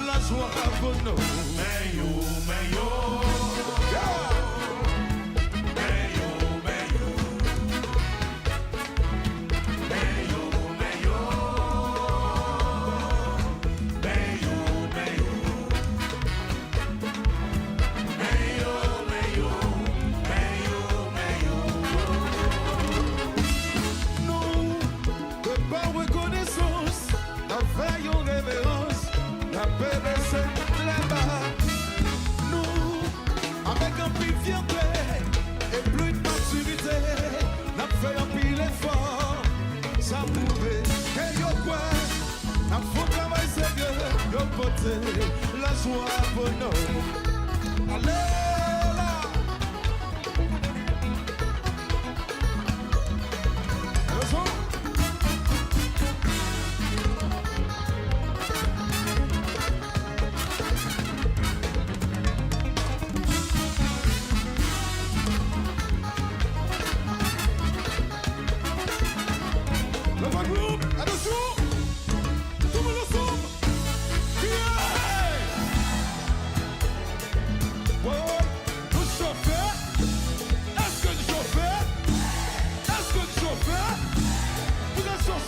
La joie pour nous. La joie pour nous. Allez là. Le groupe, attention. Tout le monde ensemble.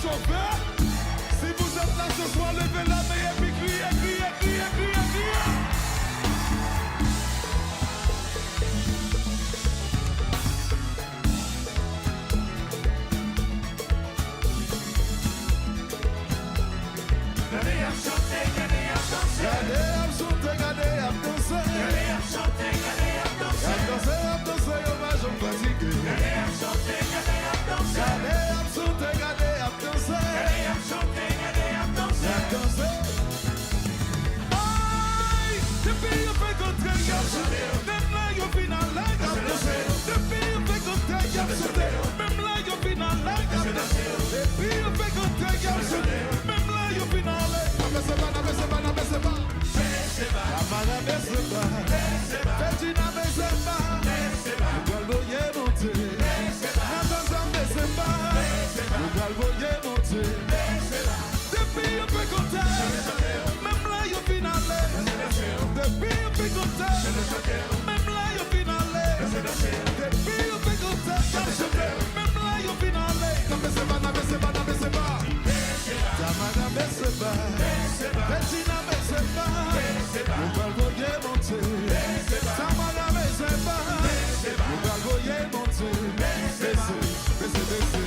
Chauffeur, si vous êtes là ce soir, levez la main et puis criez, criez, criez, criez, criez. Gardez à chanter, gardez à danser. Gardez à chanter, gardez à danser. Gardez à chanter, gardez à danser. À danser, hommage aux fatigués. Gardez à chanter, gardez à danser. Gardez à chanter, gardez à danser. Gardez à chanter, gardez à danser. Aïe, depuis on fait contre même là il final là depuis on fait contre même là il final là depuis on fait contre même là il final là n'abaisse pas n'abaisse pas n'abaisse pas n'abaisse pas fais-tu n'abaisse pas le galvoyer monter n'abaisse pas le galvoyer monter depuis on fait contre même là il final là depuis on fait contre même là il final là depuis on fait contre même là il final là n'abaisse pas n'abaisse pas n'abaisse pas n'abaisse pas fais-tu n'abaisse pas le galvoyer monter n'abaisse pas le galvoyer monter baisser baisser baisser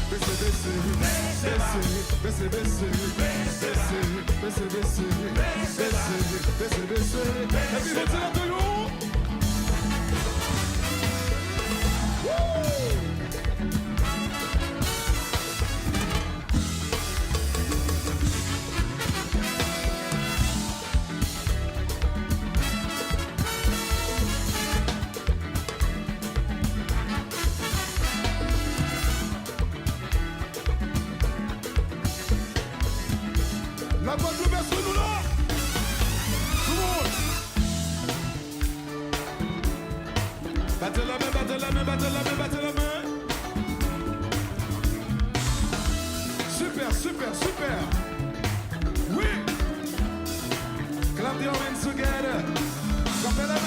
baisser baisser baisser baisser et puis monter la touillou. La Guadeloupe est sur nous là. Tout le monde. Battez la main, battez la main, battez la main, battez la main. Super, super, super. Oui. Clap your hands together. Clapez la main.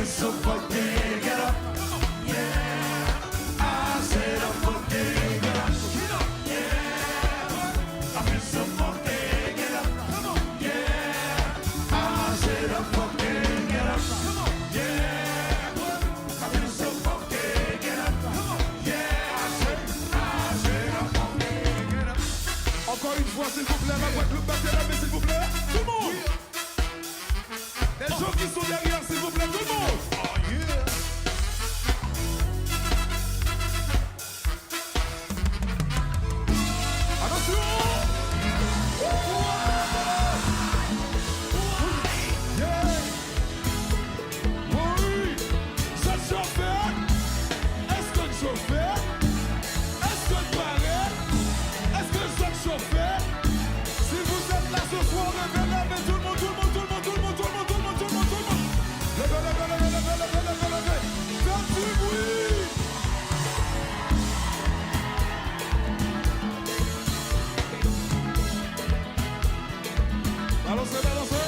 So fucking get up, yeah. I said I'm fucking get up, yeah. Encore une fois, s'il vous plaît, la Guadeloupe, battez la main, s'il vous plaît. Tout le monde. Les gens qui sont derrière, s'il vous plaît, tout le monde. Oh yeah. Attention. Yeah. Oui. Ça chauffeur. Est-ce que le chauffeur? Est-ce que le paraît? Est-ce que ça chauffeur? Si vous êtes là ce soir, levez la main, tout le monde, tout le monde, tout le monde, tout le monde, tout le monde, tout le monde, tout le monde, tout le monde. Levez, levez, levez, levez, levez, levez, levez. Faites du bruit. Balancez, balancez.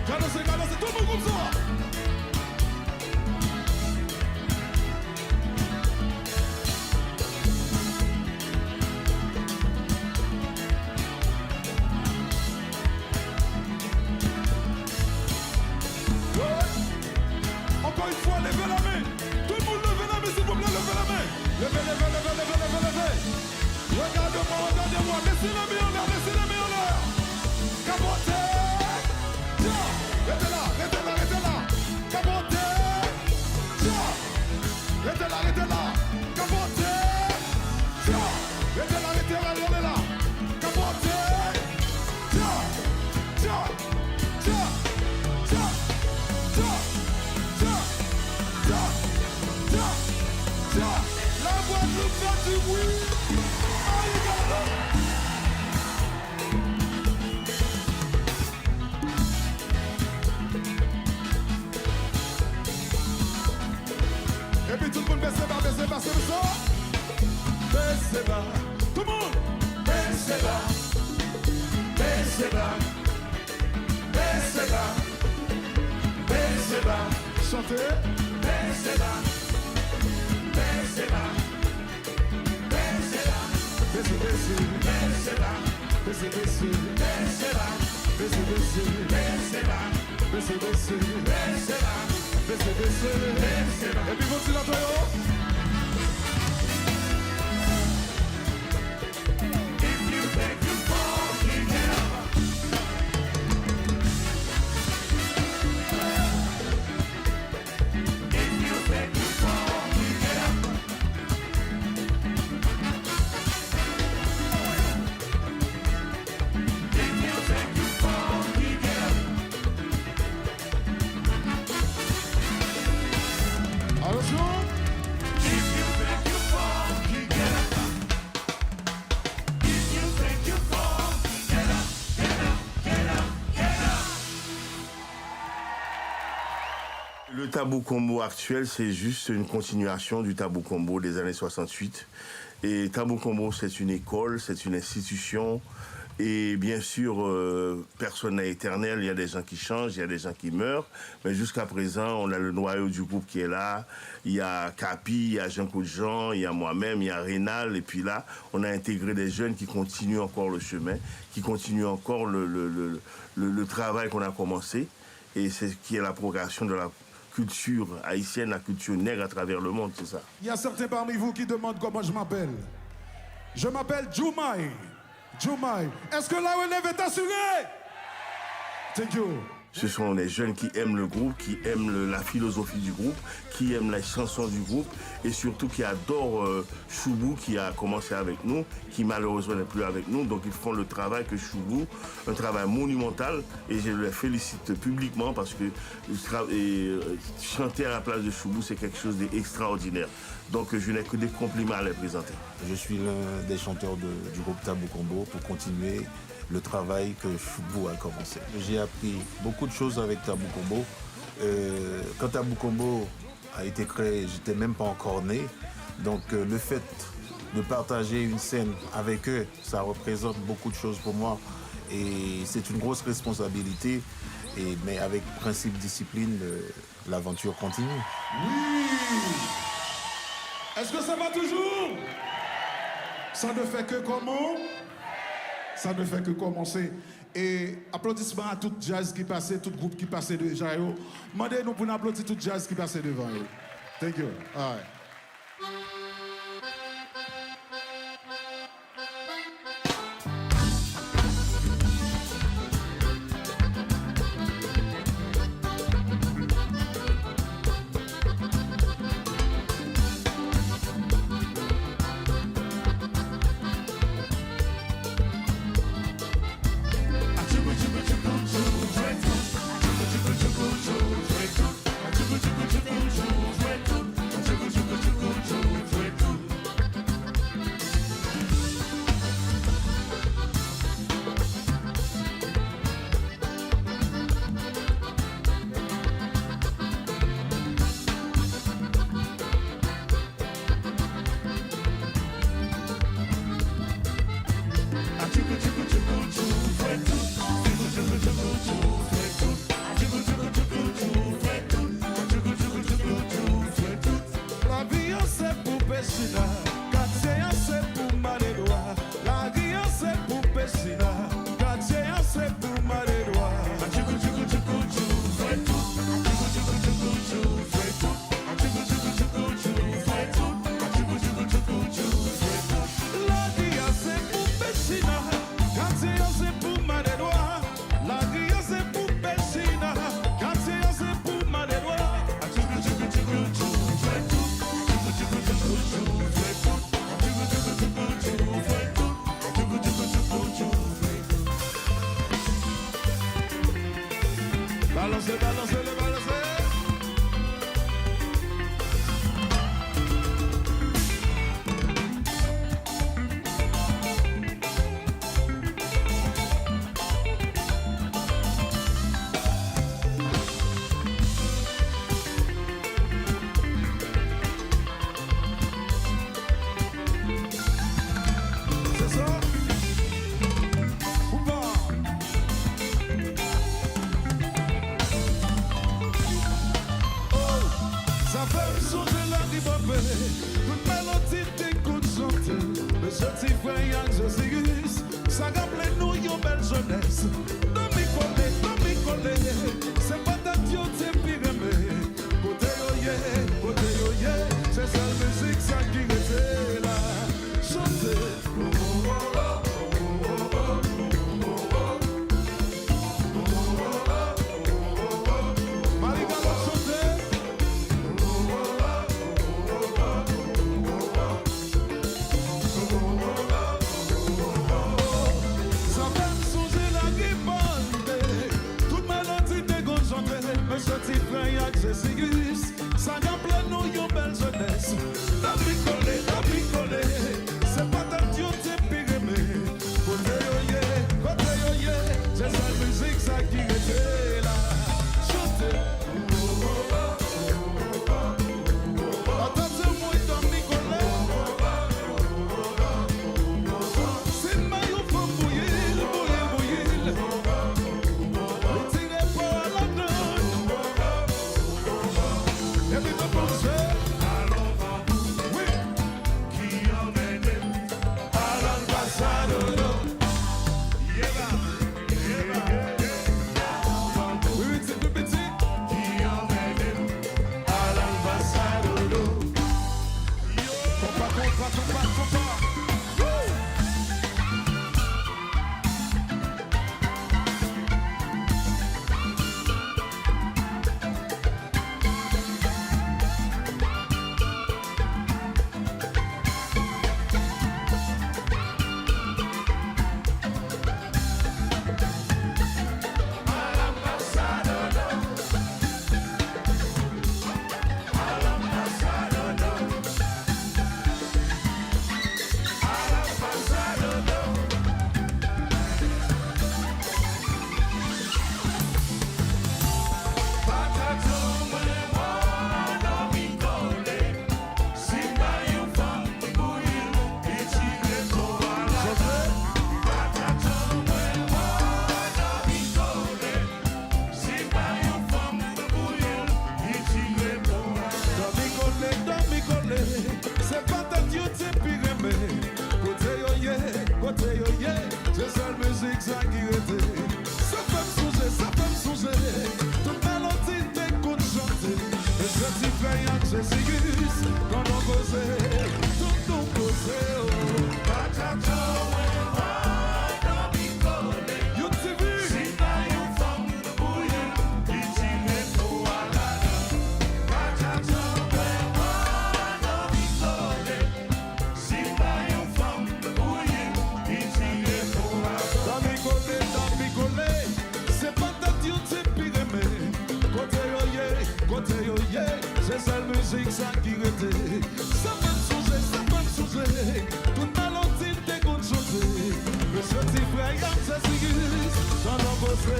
Balancez, balancez, tout le monde comme ça. Encore une fois, levez la main. Tout le monde levez la main, s'il vous plaît, levez la main. Levez, levez, levez, levez, levez, levez. Regardez-moi, regardez-moi. Laissez la main en l'air, laissez la main en l'air. Capotez. Tiens, restez là, restez là, restez là. Capotez. Tiens, restez là, restez là. Capotez. Tiens, restez là, restez là, restez là. Capotez. Tiens, tiens, tiens, tiens, tiens. La Guadeloupe fait du bruit. Et puis tout le monde baissez bas, c'est le son. Baissez bas. Tout le monde. Baissez bas. Baissez bas. Baissez bas. Baissez bas. Chantez. Baissez bas. Baissez bas. Baissez bas. Baissez, baissez. Baissez bas. Baissez, baissez. Baissez bas. Baissez, baissez. Baissez bas. Baissez, baissez. Baissez bas. Baissez, baissez. Baissez bas. Et puis continue à toi. If you think you fall, you get up. If you think you fall, you get up. If you think you fall, you get up. Attention. If you think you fall, you get up. If you think you fall, get up, get up, get up, get up. Le Tabou Combo actuel, c'est juste une continuation du Tabou Combo des années 68. Et Tabou Combo, c'est une école, c'est une institution. Et bien sûr, personne n'est éternel. Il y a des gens qui changent, il y a des gens qui meurent. Mais jusqu'à présent, on a le noyau du groupe qui est là. Il y a Capi, il y a Jean-Claude Jean, il y a moi-même, il y a Rénal. Et puis là, on a intégré des jeunes qui continuent encore le chemin, qui continuent encore le travail qu'on a commencé. Et c'est ce qui est la progression de la culture haïtienne, la culture nègre à travers le monde, c'est ça. Il y a certains parmi vous qui demandent comment je m'appelle. Je m'appelle Djoumai. Djoumai. Est-ce que la relève est assurée? Thank you. Ce sont les jeunes qui aiment le groupe, qui aiment la philosophie du groupe, qui aiment les chansons du groupe et surtout qui adorent Choubou qui a commencé avec nous, qui malheureusement n'est plus avec nous. Donc ils font le travail que Choubou, un travail monumental et je les félicite publiquement parce que chanter à la place de Choubou c'est quelque chose d'extraordinaire. Donc je n'ai que des compliments à les présenter. Je suis l'un des chanteurs du groupe Tabou Combo pour continuer le travail que Choubou a commencé. J'ai appris beaucoup de choses avec Tabou Combo. Quand Tabou Combo a été créé, j'étais même pas encore né. Donc le fait de partager une scène avec eux, ça représente beaucoup de choses pour moi. Et c'est une grosse responsabilité. Mais avec principe discipline, l'aventure continue. Oui. Est-ce que ça va toujours? Ça ne fait que comment? Ça ne fait que commencer. Et applaudissements à tout jazz qui passait, tout groupe qui passait de Jayo. Demandez-nous pour nous applaudir tout jazz qui passait devant eux. Thank you. All right. Balancez, balancez, le balancez. C'est ça? Ou pas? Ça fait me songer la ribopée. Toute mélodie t'écoute chanter. Le petit frère Yann Josiris. Ça rappelle nous yon belle jeunesse. Demi collé. C'est pas ta dieu, t'es pire aimé. Côté yo yeah. C'est ça la musique, ça qui était là. Chanter. Marigalo chanter. Ça fait me songer la ribande. Toute mélodie t'es gon chanter. Mais ce petit frère Yann Josiris. Ça rappelle nous yon belle jeunesse. Demi collé. C'est pas ta dieu, t'es pire aimé. Côté yo yeah. C'est ça la musique, ça qui était là. Chantez. Attendez-moi, Demi collé. C'est le maillot pour bouillir. Le tirez pas à la donne. Et puis de penser. Oui. Qui emmène À l'ambassade. Oui, c'est tout petit. qui emmène À l'ambassade. Compa. Woo! Demi collé, c'est pas ta dieu, t'es pire aimé. Côté yo yeah, c'est ça la musique, ça qui était. Ça fait me songer, toute mélodie t'écoute chanter. Et ce petit frère Yann Josiris, quand on causait, tout on causait, oh. You t'es vu? Demi collé, c'est pas ta dieu, t'es pire aimé. Côté yo yeah, c'est ça la musique, ça qui était. Ça fait me songer, toute mélodie t'écoute chanter. Le petit frère Yann Josiris, j'en ai posé,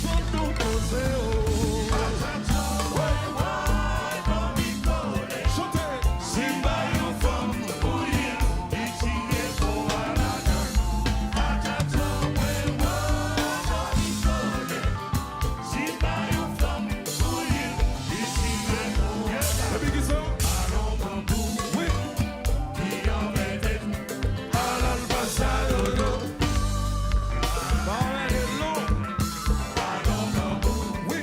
pour nous poser, oh. Chantez. Simba yon femme, et puis qui sont? Oui. À l'ambassade. Oui.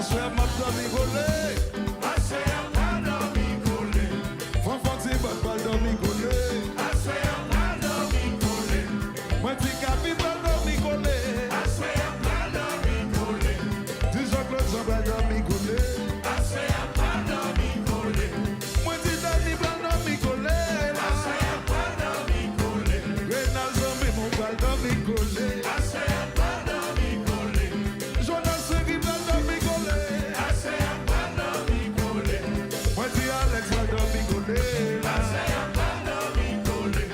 Aswe m'a dormi collé. Aswe a dormi collé. Fon fon ti bat pas dormi collé. Aswe a dormi collé. Moi ti capi pas dormi collé. Aswe a dormi collé. Tu Jean-Claude Jean pas dormi collé. Aswe a dormi collé. Moi ti Dani pas dormi collé. Aswe a dormi collé. Renal Zombie mon pas dormi collé. Aswe a dormi collé. Jonas Segui pas dormi collé. Aswe a dormi collé. Moi ti Alex pas dormi collé. Aswe a dormi collé.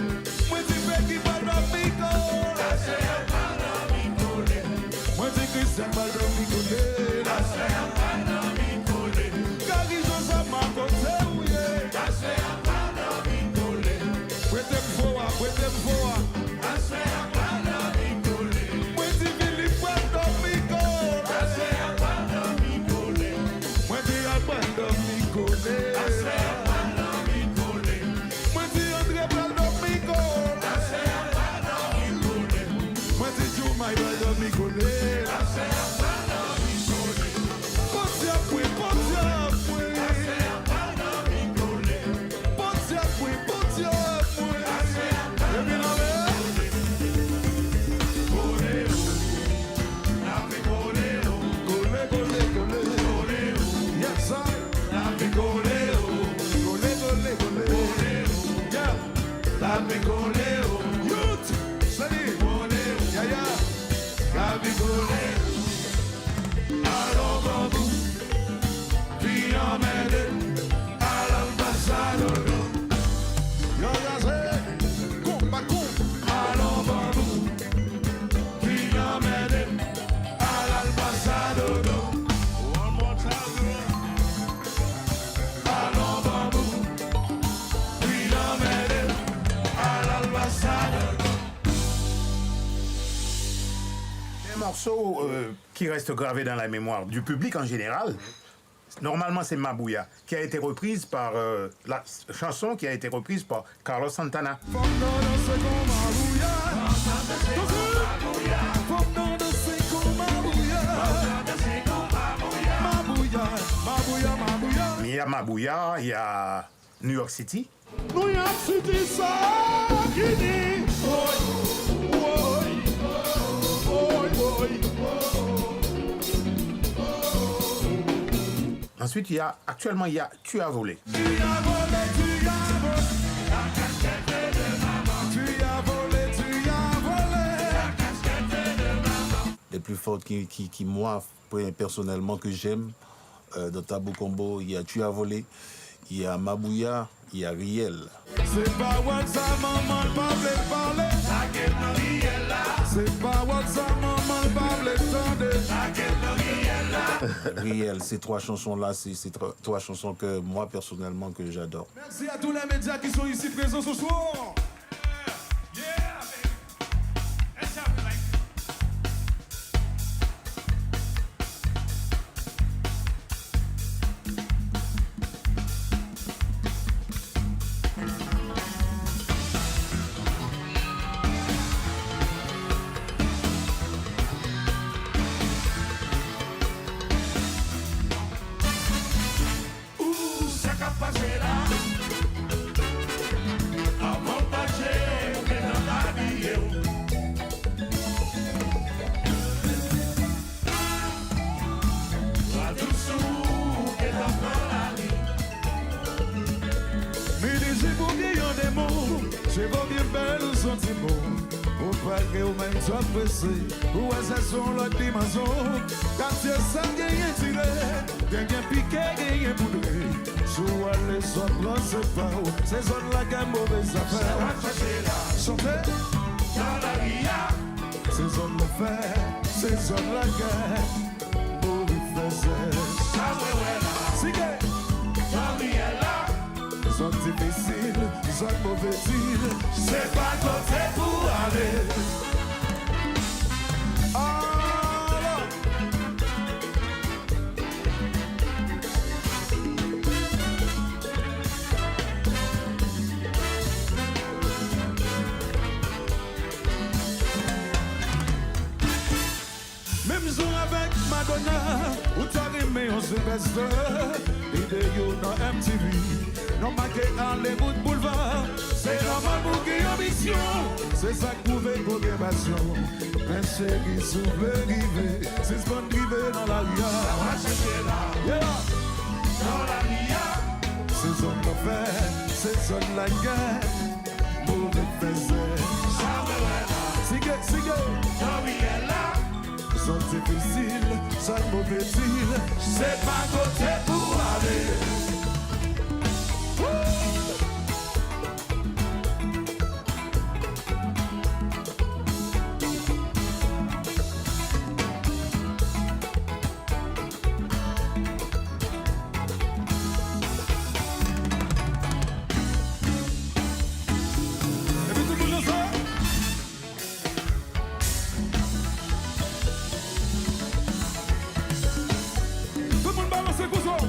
Moi ti Becky pas dormi collé. Aswe a dormi collé. Moi ti Christian pas dormi collé. Aswe a dormi collé. Kari Joseph m'a côté ouye. Aswe a dormi collé. Prête m'foa. Aswe a dormi collé. Moi ti Philippe pas dormi collé. Aswe a dormi collé. Moi ti Alban dormi collé. Aswe a dormi collé. Moi ti André pas dormi collé. Aswe a dormi collé. Moi ti Jumai pas dormi collé. Aswe a dormi collé. Ponti apwe. Aswe a dormi collé. Ponti apwe. Et puis non mais. Collé oh. La vie collé oh. Collé. Yes, sir. La vie collé oh. Collé. Yeah. La vie collé oh. Youth. Salut. Collé oh. Yeah. La vie collé oh. Alors bambou. Puis emmène à l'ambassade. Yo, say. Compa. Alors bambou. Puis emmène à l'ambassade. One more time, girl. Alors bambou. Puis emmène à l'ambassade. Un morceau qui reste gravé dans la mémoire du public en général. Normalement, c'est Mabouya, qui a été reprise par la chanson qui a été reprise par Carlos Santana. Fom nan danse kon Mabouya. Fom nan danse kon Mabouya. Mabouya. Mais il y a Mabouya, il y a New York City. New York City, ça qui dit. Ensuite, actuellement, il y a Tu as volé. Tu as volé. La casquette de maman. Tu as volé. La casquette de maman. Les plus fortes qui moi, personnellement, que j'aime, dans Tabou Combo, il y a Tu as volé, il y a Mabouya, il y a Riel. C'est pas WhatsApp, maman, pas parler. C'est pas WhatsApp, maman, Riel, ces trois chansons-là, c'est trois chansons que moi, personnellement, que j'adore. Merci à tous les médias qui sont ici présents ce soir. C'est vos bien belles sentiments. Au paquet ou même toi pressé. Ou est-ce sont l'autre dimension? Quand tu as gagné tiré, gagné piqué, gagné poudré. Sous aller, soit blanc, c'est pas où. C'est zone là qui est mauvaise affaire. Chanter dans la ria. C'est zone le faire. C'est zone la guerre. Mauvaise affaire. C'est que. Zone difficile, zone mauvaise île, c'est pas côté pour aller. Alors. Même jour avec Madonna, où t'as rimé on se baisse. Vidéo dans MTV, non pas que Hollywood Boulevard. C'est normal pour qu'il y ait ambition, c'est ça que pouvait pour passion. Un chéri souverain rivé, c'est ce qu'on rivé dans la ria. Ça va chercher là, dans la ria. C'est son affaire, c'est son la guerre. Mauvais faisait. Ça me va là, Sigue, sigue. Joey est là. Sont difficiles, ça mauvais deal. C'est pas côté pour aller. Et puis tout le monde ensemble. Tout le monde balance les cousins.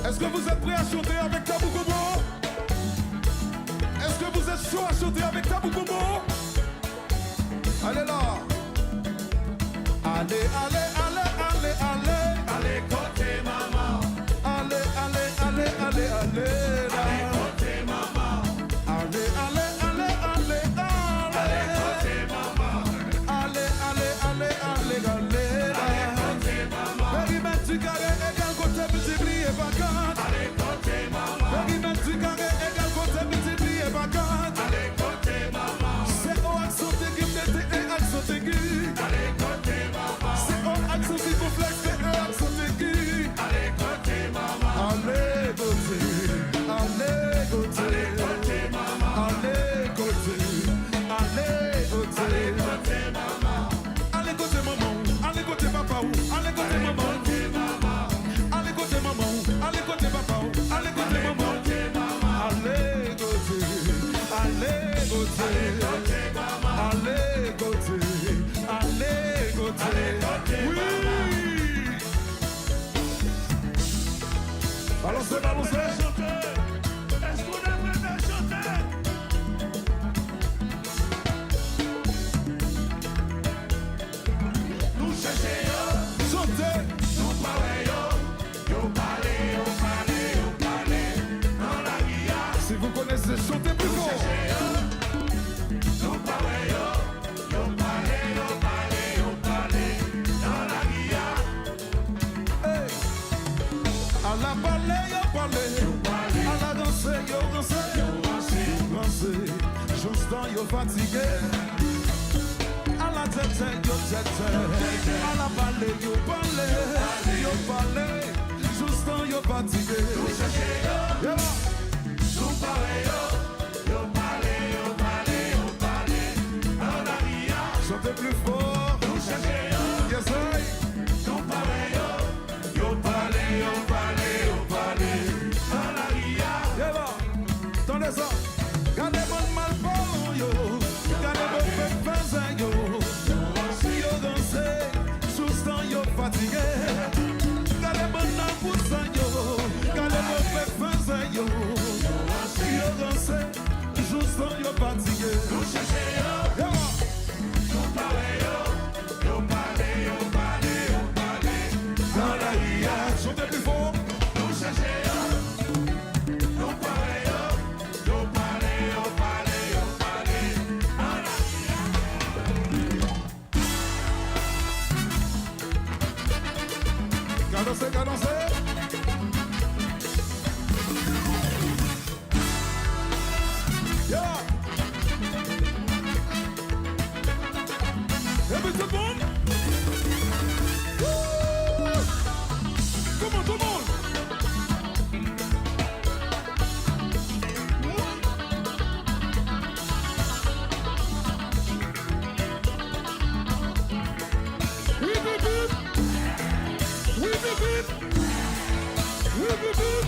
Est-ce que vous êtes prêts à chanter avec Tabou Combo? Est-ce que vous êtes chaud à chanter avec Tabou Combo? Allez là. Allez, allez, allez, allez, allez. Allez côté maman, Allez, allez, allez, allez, allez. là. allez côté maman, Allez, allez, allez, allez, allez allez. côté maman, Allez, allez, allez, allez, allez. là. allez côté maman, Périmètre du carré égal côté multiplié par 4. allez côté maman, Périmètre du carré égal côté multiplié par 4. allez côté maman, C'est O accent aigu, T et accent aigu. allez côté maman, C'est O accent circonflexe, T et accent aigu. allez côté maman, Allez, côté. Allez, côté. allez côté maman, Allez, côté. Allez, côté. allez côté maman, Allez, côté maman. Allez, côté papa. Allez, côté allez maman. côté maman, Allez, côté maman. Allez, côté papa. Allez, côté allez maman. côté maman, Allez, côté. Allez, côté. côté maman, Allez, côté. Allez, côté. allez côté Oui. Balancez, balancez. chanter. Est-ce qu'on est prêt à chanter? Nous cherchons, Chantez. nous parlons, yo parlez, dans la guilla. Si vous connaissez, chantez plus fort. Nous parlons, yo parlez, dans la guilla. Hey. À la balai, yo parlez. À la danse, yo dansez. Juste dans yo fatigué. À la tête, yo tête. À la balai, yo parlez. Juste dans yo fatigué. Yeah. Nous parlons, yo parlez, dans la guilla. Chantez plus fort. Nous cherchons, Yes, I. nous parlons, yo parlez, dans la guilla. Yeah, là. Tendez ça. Gardez mon mal bon, yo. Gardez mon fait yo. Yo dansez, juste dans yo fatigué. Gardez mon amour, yo. Gardez mon fait yo. Yo dansez, juste dans yo fatigué. Nous cherchons, Yeah, là. nous parlons, yo parlez, dans la guilla. Chantez plus fort. Nous cherchons, nous parlons, yo parlez, dans la Cadencez, cadencez. Yeah. Et puis tout le monde. Wouh. Comment tout le monde? Oui, bip, bip. Oui, bip, bip. Oui, bip, bip.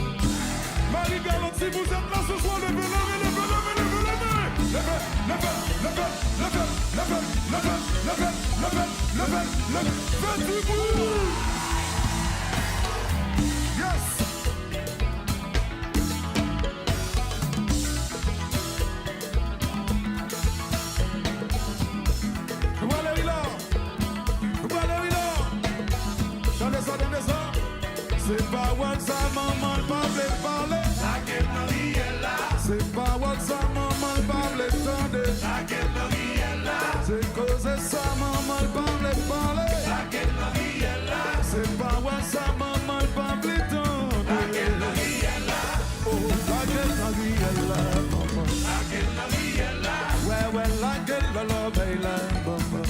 Marie-Galante, si vous êtes là ce soir, levez, levez, levez, levez, levez, levez. Levez, levez, levez, levez, levez, levez, levez, levez, levez, levez. Faites du bruit. Yes. ça maman parle parler. C'est pas ouais ça maman parle tendre. Oh, la gueule la vie elle là, maman. Ouais ouais la gueule la love elle là, maman.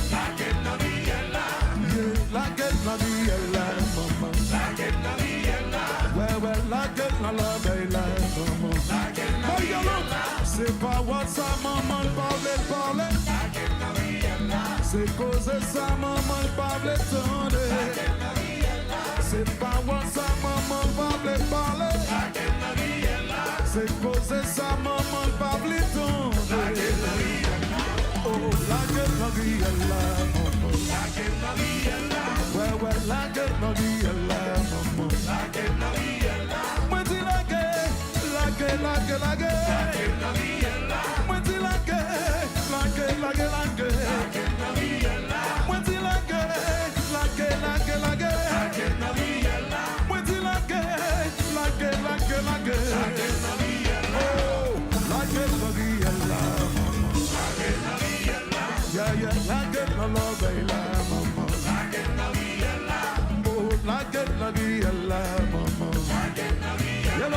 La gueule la vie elle là, maman. Ouais ouais la gueule la love elle là, maman. C'est pas ouais ça maman parle. C'est cause ça maman parle tendre. C'est pas moi ça maman parle. C'est cause ça maman parle tendre. Oh la gueule la vie elle là maman. Ouais ouais la gueule la vie elle là maman. Moi dis la gueule. Moi dis la gueule. Moi dis la gueule. Moi dis la gueule. Oh, la gueule la vie elle là, maman. Yeah, la gueule la love elle là, maman. Oh, la gueule la vie elle là, maman. Yeah,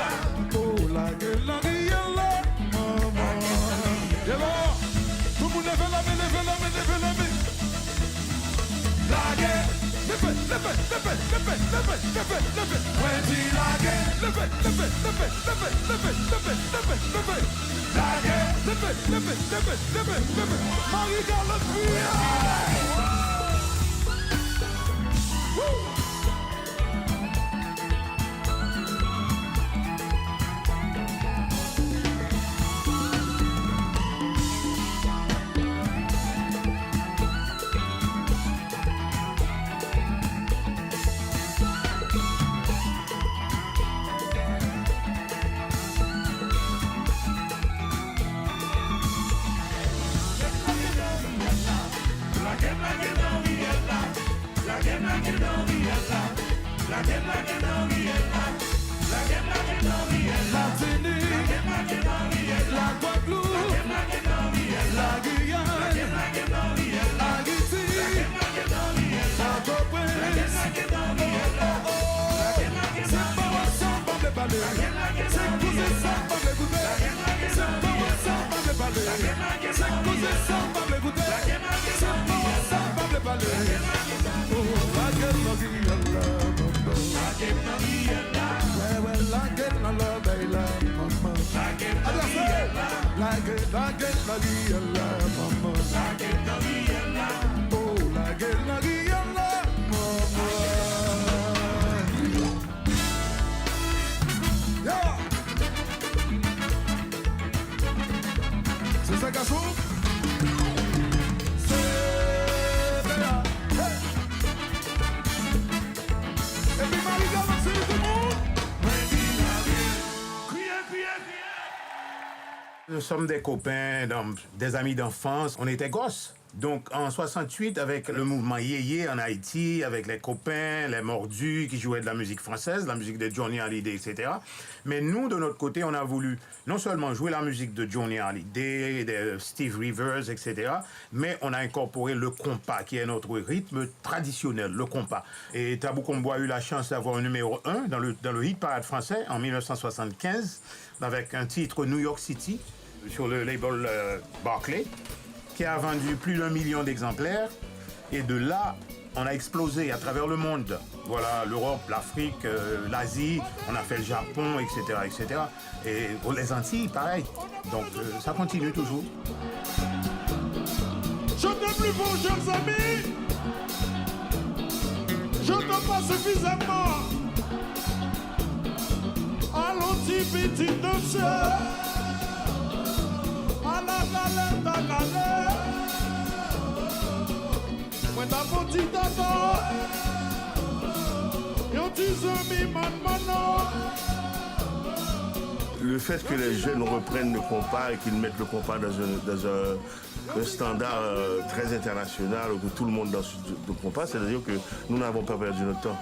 oh, la gueule la vie elle là, maman. Yeah, tout le monde lève la main. La gueule. Lève. Ouais, dis la gueule. Lève. La gueule. Lève. Marie Galopia. C'est ça, garçon? Nous sommes des copains, des amis d'enfance. On était gosses. Donc en 68, avec le mouvement Yéyé en Haïti, avec les copains, les mordus qui jouaient de la musique française, la musique de Johnny Hallyday, etc. Mais nous, de notre côté, on a voulu non seulement jouer la musique de Johnny Hallyday, de Steve Rivers, etc., mais on a incorporé le compas, qui est notre rythme traditionnel, le compas. Et Tabou Combo a eu la chance d'avoir un numéro 1 dans le hit parade français en 1975, avec un titre New York City, sur le label Barclay, qui a vendu plus d'1 million d'exemplaires. Et de là, on a explosé à travers le monde. Voilà, l'Europe, l'Afrique, l'Asie, on a fait le Japon, etc., etc. Et les Antilles, pareil. Donc, ça continue toujours. Je t'aime plus beau, chers amis. Je t'aime pas suffisamment. Allons, petit danseur. À la galère. When la petite attend, yon tes amis man. Le fait que les jeunes reprennent le compas et qu'ils mettent le compas dans un standard très international, où que tout le monde danse le compas, c'est-à-dire que nous n'avons pas perdu notre temps.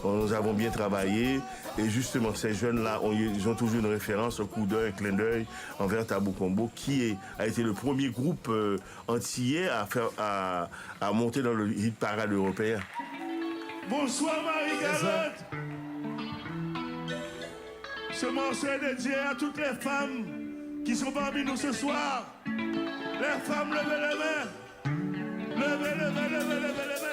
Nous avons bien travaillé et justement ces jeunes-là, ils ont toujours une référence, un coup d'œil, un clin d'œil envers Tabou Combo qui a été le premier groupe antillais à monter dans le hit parade européen. Bonsoir Marie-Galotte. Ce morceau est dédié à toutes les femmes qui sont parmi nous ce soir. Les femmes, levez les mains. Levez, levez, levez, levez les mains.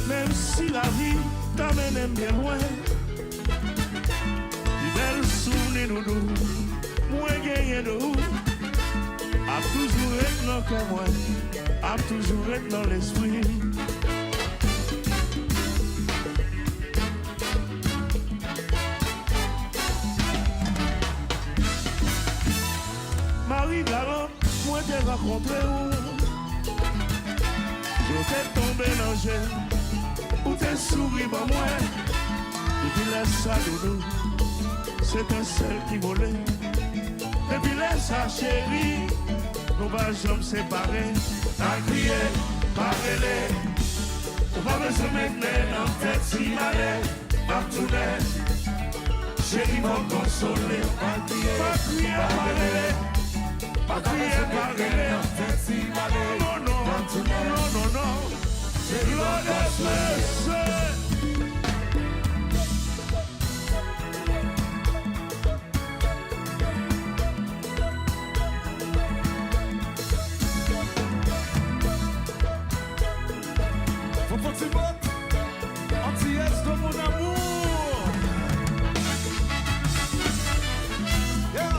Même si la vie t'amène bien loin, les belles souvenirs nous, moi gagné nous, a toujours été dans le cœur, moi, a toujours été dans l'esprit. Marie-Galotte, moi t'ai rencontré où, je t'ai tombé dans le jeu. Où t'es souri par moi, et puis laisse ça doudou, c'est un seul qui volait. Et puis laisse ça chérie, nous va jamais séparer. T'as crié, parlez, on va me se mettre dans tête si malais, pas tout net, chérie va consoler. Pas crier, parlez, pas crier, parlez, non, non, non, non, non. Lord have mercy. Faut pas que tu votes anti-est de mon amour. Yeah.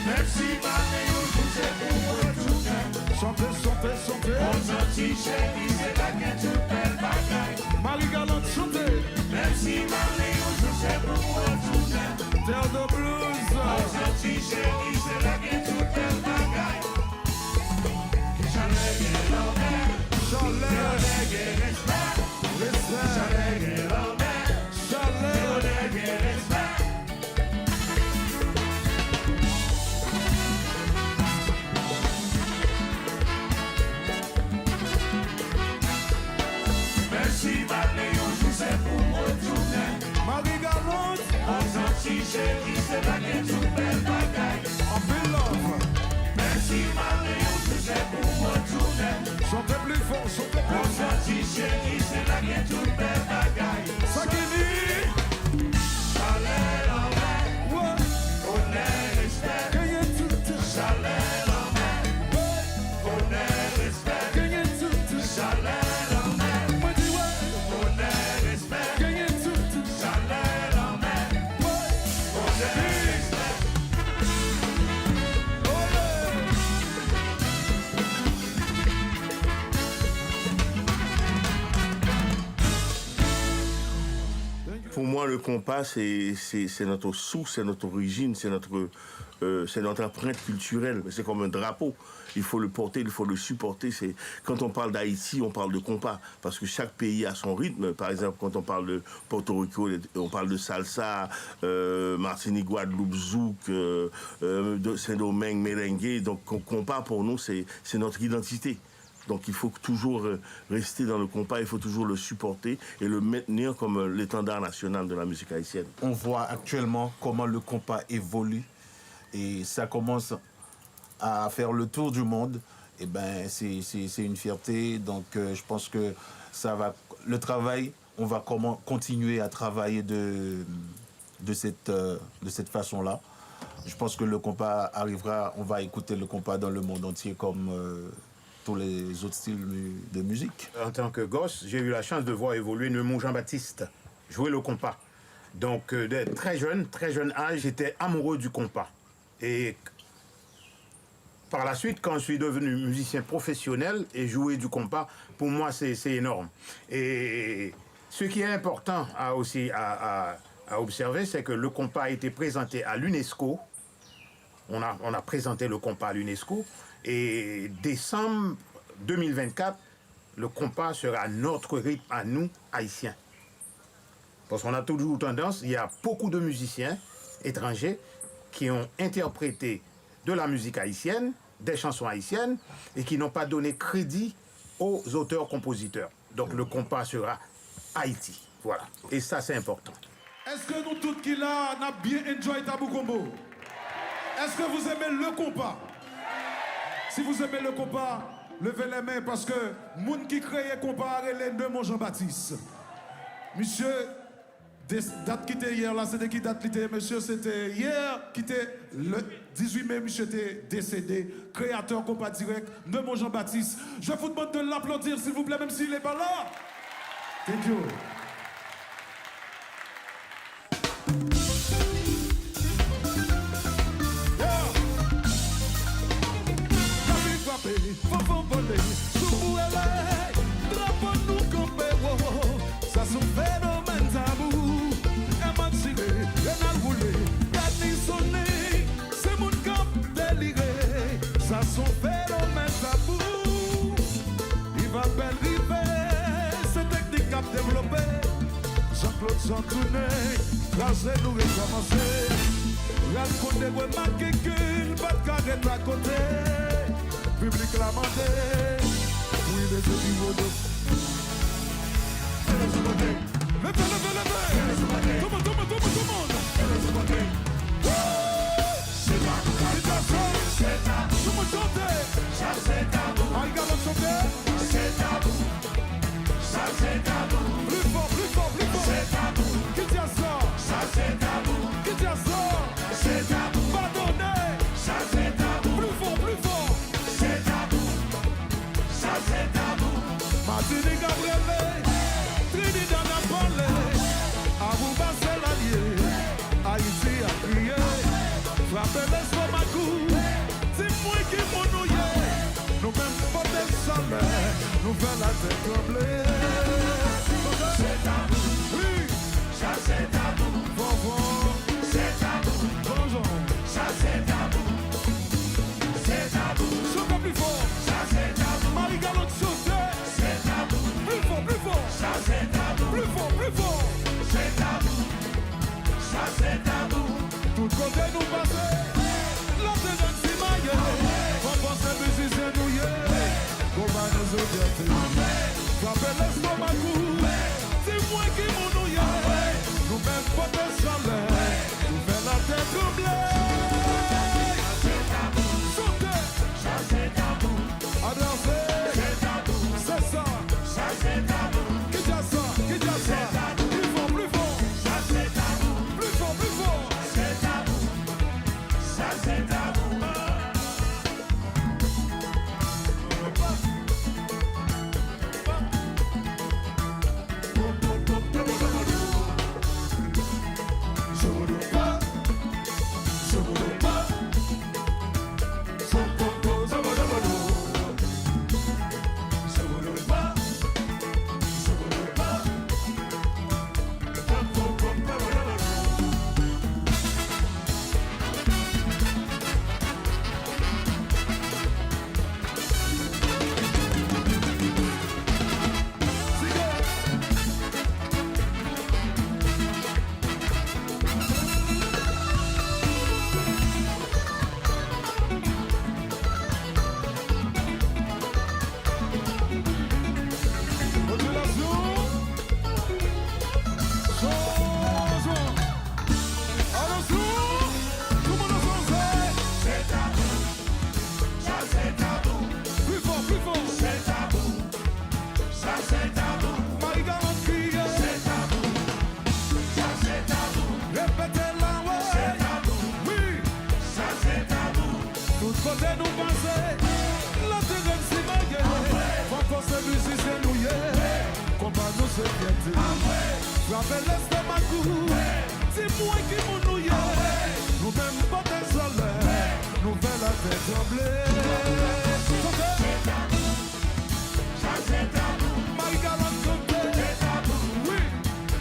Même si matin ou jour c'est pour retourner. Chantez, chantez, chantez. Aux Antilles chérie, c'est là que tout belle bagaille. Marie Galante, chantez. Même si matin ou jour c'est pour retourner. Terre de blues. Aux Antilles chérie, c'est là que tout belle bagaille. Chalet et l'envers, Chalet, respect. respect. Chalet et l'envers, Chalet, respect. Merci Mané, aujourd'hui c'est pour retourner. Marie Galante, Aux Antilles chérie, c'est là que tout belle bagaille. en belle love. Merci Mané, aujourd'hui c'est pour retourner. Chantez plus fort, chantez plus Aux fort. Antilles chérie, c'est là que tout belle bagaille. Sakini, Chalet l'envers, ouais, honneur, respect. gagnez tout, Chalet l'envers, honneur, respect. gagnez tout, Chalet l'envers, moi dis ouais, honneur, respect. gagnez tout, Chalet l'envers, ouais, honneur, respect. olé. Pour moi, le compas, c'est notre source, c'est notre origine, c'est notre empreinte culturelle. C'est comme un drapeau. Il faut le porter, il faut le supporter. Quand on parle d'Haïti, on parle de compas. Parce que chaque pays a son rythme. Par exemple, quand on parle de Porto Rico, on parle de salsa, Martinique, Guadeloupe, zouk, Saint-Domingue, merengue. Donc, compas, pour nous, c'est notre identité. Donc il faut toujours rester dans le compas, il faut toujours le supporter et le maintenir comme l'étendard national de la musique haïtienne. On voit actuellement comment le compas évolue et ça commence à faire le tour du monde. Et ben c'est une fierté. Donc je pense que ça va. Le travail, on va continuer à travailler de cette façon-là. Je pense que le compas arrivera. On va écouter le compas dans le monde entier comme tous les autres styles de musique. En tant que gosse, j'ai eu la chance de voir évoluer Neumont Jean-Baptiste jouer le compas. Donc, dès très jeune âge, j'étais amoureux du compas. Et par la suite, quand je suis devenu musicien professionnel et jouer du compas, pour moi, c'est énorme. Et ce qui est important à observer, c'est que le compas a été présenté à l'UNESCO. On a présenté le compas à l'UNESCO. Et décembre 2024, le compas sera notre rythme à nous, Haïtiens. Parce qu'on a toujours tendance, il y a beaucoup de musiciens étrangers qui ont interprété de la musique haïtienne, des chansons haïtiennes, et qui n'ont pas donné crédit aux auteurs-compositeurs. Donc le compas sera Haïti. Voilà. Et ça, c'est important. Est-ce que nous tous qui là, on a bien enjoy Tabou Combo? Est-ce que vous aimez le compas? Si vous aimez le compas, levez les mains parce que moun qui crée compas, les deux mon Jean-Baptiste. Monsieur, date qui était hier là, c'était qui date qui était? Monsieur, c'était hier qui était le 18 mai, monsieur était décédé. Créateur compas direct, de mon Jean-Baptiste. Je vous demande de l'applaudir s'il vous plaît, même s'il n'est pas là. Thank you. Ça son phénomène tabou, émancipé, rénal roulé, garni sonné, c'est mon cap déliré. Ça son phénomène tabou, il va belle river, c'est technique à développer. Jean-Claude Jean-Tourné, là nous recommencer. Raconter, ouais, marquer qu'une batte carré à côté. Public l'a mandé, oui, les autres du levez, levez, levez. Tout le monde, tout le monde, tout le monde, tout le monde. Tout le monde chante. Ah, il galop chanter. Plus fort, plus fort, plus fort. Qui tient ça? Qui tient ça? Pardonnez. Plus fort, plus fort. Martinique a brûlé. Trinidad a parlé, Aruba c'est l'allié, Haïti a crié, frappe frappez l'estomac, dis-moi qui mon nous y est. Nous même pas de salaire, nous fait la tête trembler. C'est tabou, Oui, ça c'est tabou. bon, C'est tabou, bonjour. ça c'est tabou. C'est tabou, Chante plus fort. ça c'est tabou. Marie-Galante chante. C'est tabou, Plus fort, plus fort. ça c'est tabou. Plus fort, plus fort. C'est tabou, ça c'est tabou. Tout côté nous passer. La tête si maille. On pense à musicien nous y est. Qu'on va nous audienter. Frappez l'estomac. Dis-moi qui mon nous y est. Nous même pas de salaire. Nous fait la tête trembler. Chantez. Ça c'est tabou, À danser. c'est tabou. C'est ça. Ça c'est tabou, Qui dit ça? Qui dit ça? Plus fort, plus fort. ça c'est tabou. Plus fort, plus fort. C'est tabou, ça c'est tabou. C'est tabou, ça c'est tabou. C'est tabou, ça c'est tabou. C'est tabou, ça c'est tabou. C'est tabou, ça c'est tabou. Frappez l'estomac, dis-moi qui mon nous y est. Nous même pas de salaire, nous fait la tête trembler. C'est tabou, ça c'est tabou. Marie-Galante chante. C'est tabou, Oui,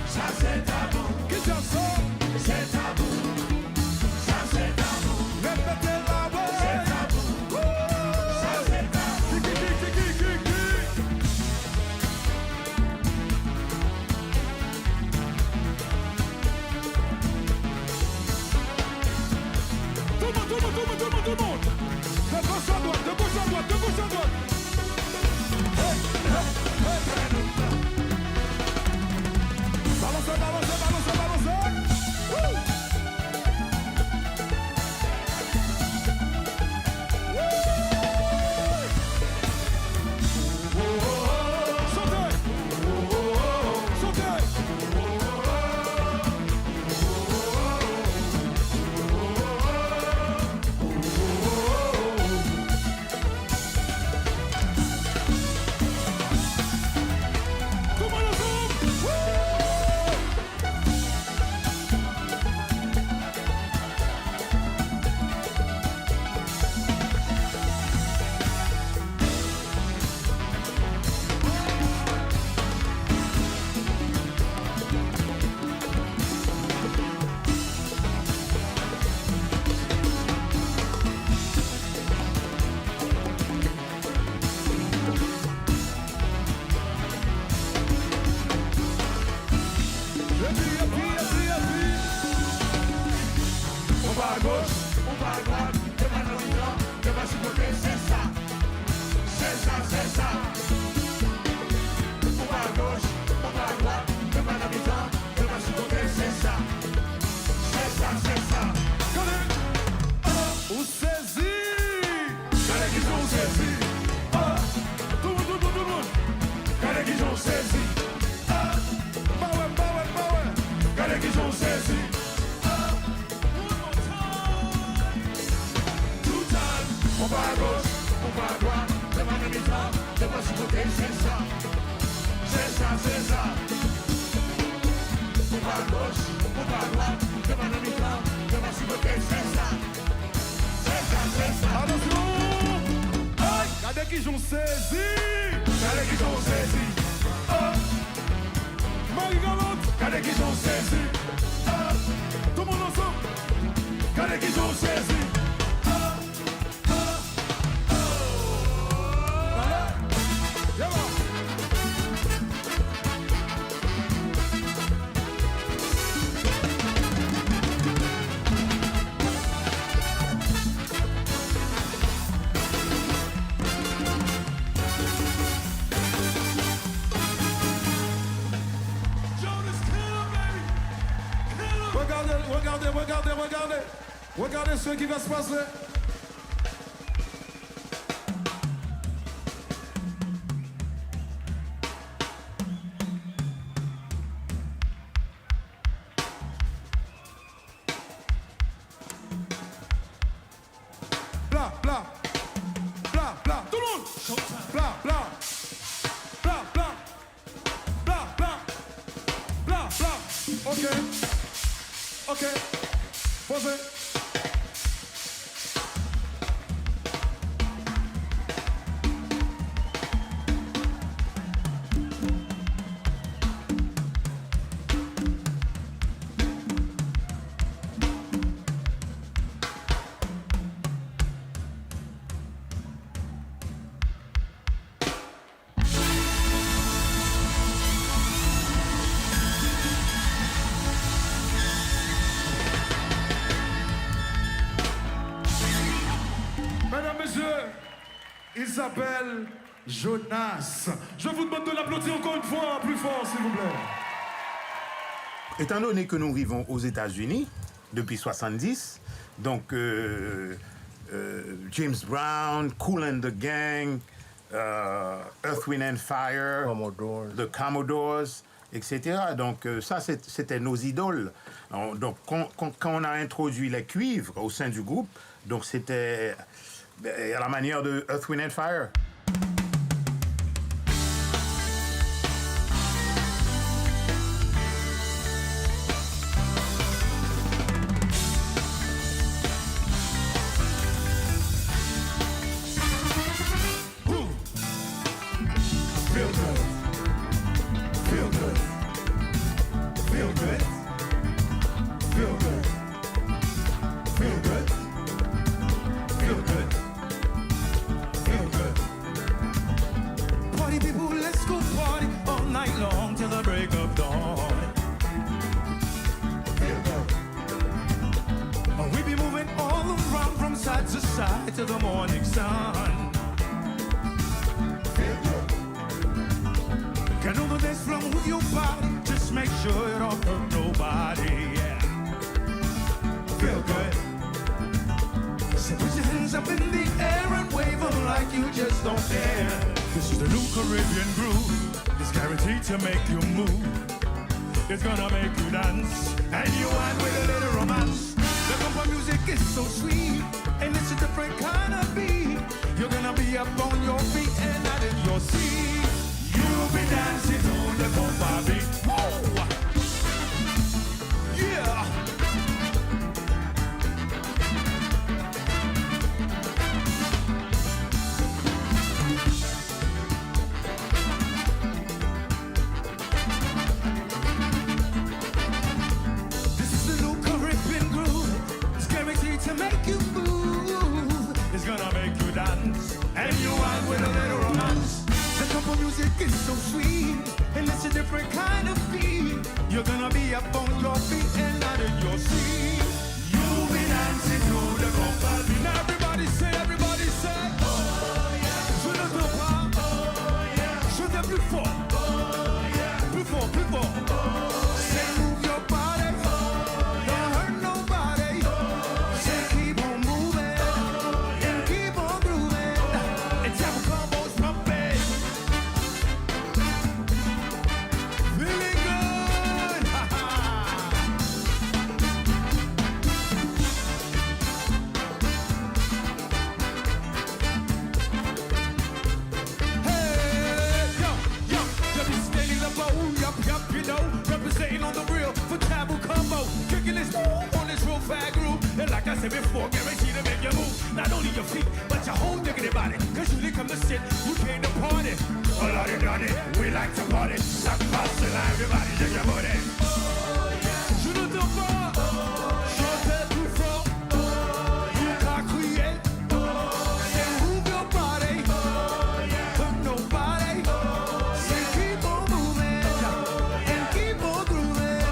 ça c'est tabou. qui dit ça? C'est tabou, ça c'est tabou. Répétez la voix. C'est tabou, ça c'est tabou. Qui. Tout le monde. De gauche à droite, de gauche à droite, de gauche à droite. Hey. Balancez. Woo. Chantez. Comment nous sommes? On va à gauche, on va à droite, de ma nourriture, de ma côté, c'est ça. C'est ça, c'est ça. On va à gauche, on va à droite, de ma nourriture, de ma côté, c'est ça. C'est ça, c'est ça. Ou saisi. Quand les guisons saisis, Tout le monde. quand les guisons saisis, Bah ouais. quand les guisons saisis. Tout time, on va à gauche, on va à droite, de ma nourriture, de ma côté, c'est ça. C'est ça, c'est ça. On va à gauche, on va à droite, de ma nourriture, de ma côté, c'est ça. qui j'ont saisi. Calais qui j'ont saisi. Oh. Marie-Galante. Calais qui j'ont saisi. Oh. Tout le monde ensemble. Calais qui j'ont saisi. Oh. Oh. Oh. Allez. Viens voir. Regardez ce qui va se passer. Bla, bla. Bla, bla. Tout le monde. Bla, bla. Bla, bla. Bla, bla. Bla, bla. OK. OK. Posez. Mesdames, Messieurs, il s'appelle Jonas. Je vous demande de l'applaudir encore une fois, plus fort, s'il vous plaît. Étant donné que nous vivons aux États-Unis depuis 70, donc James Brown, Kool and the Gang, Earth, Wind and Fire, The Commodores, etc. Donc ça, c'était nos idoles. Donc quand on a introduit les cuivres au sein du groupe, donc c'était à la manière de Earth, Wind and Fire. To the morning sun. Get on the dance floor with your body. Just make sure it don't hurt nobody. Yeah. Feel good. So put your hands up in the air and wave them like you just don't care. This is the new Caribbean groove. It's guaranteed to make you move. It's gonna make you dance. And you add with a little romance. The compa music is so sweet. And it's a different kind of beat. You're gonna be up on your feet and not in your seat. You'll be dancing to the compa beat. Whoa! Yeah! This is the new Caribbean groove. It's guaranteed to make you move. It's gonna make you dance, and you out with a little romance. The compa music is so sweet, and it's a different kind of beat. You're gonna be up on your feet and not in your seat. You'll be dancing to the compa beat. Now everybody say, oh yeah. Je ne veux pas, oh yeah. Je t'aime plus fort, oh yeah. Plus fort, plus fort. Oh, say move your body, oh, don't hurt nobody. Oh, say keep on moving. Representing on the real for Taboo Combo. Kicking this move on this real fat groove. And like I said before, guaranteed to make you move. Not only your feet, but your whole diggity body. Cause you didn't come to see shit. You came to party. Well, I done it. We like to party. Ça passe là, everybody, shake your booty. Je n'entends pas. Chantez plus fort. You can't crier. Say move your body. Hurt nobody. Say keep on moving and keep on grooving.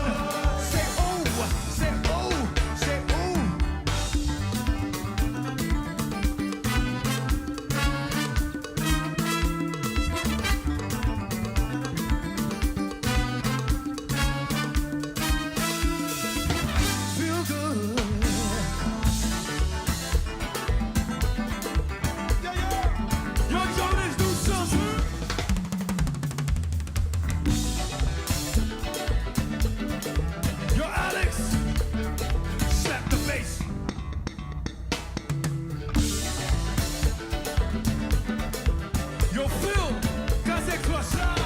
Say oh, say oh, say oh. Feel good. Yeah, yeah. Yo, Jonas, do something. Yo, Alex, slap the bass. Yo, Phil, quand c'est clochard.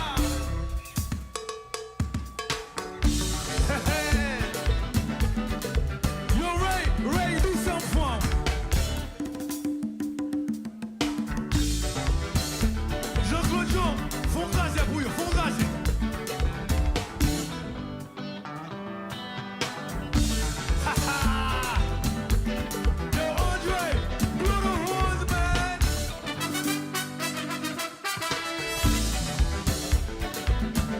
Yo, Ray, do some fun. Jean-Claude Jean, font gazer pour eux, font gazer. Ha ha! Yo, Andre, blow the horns, man.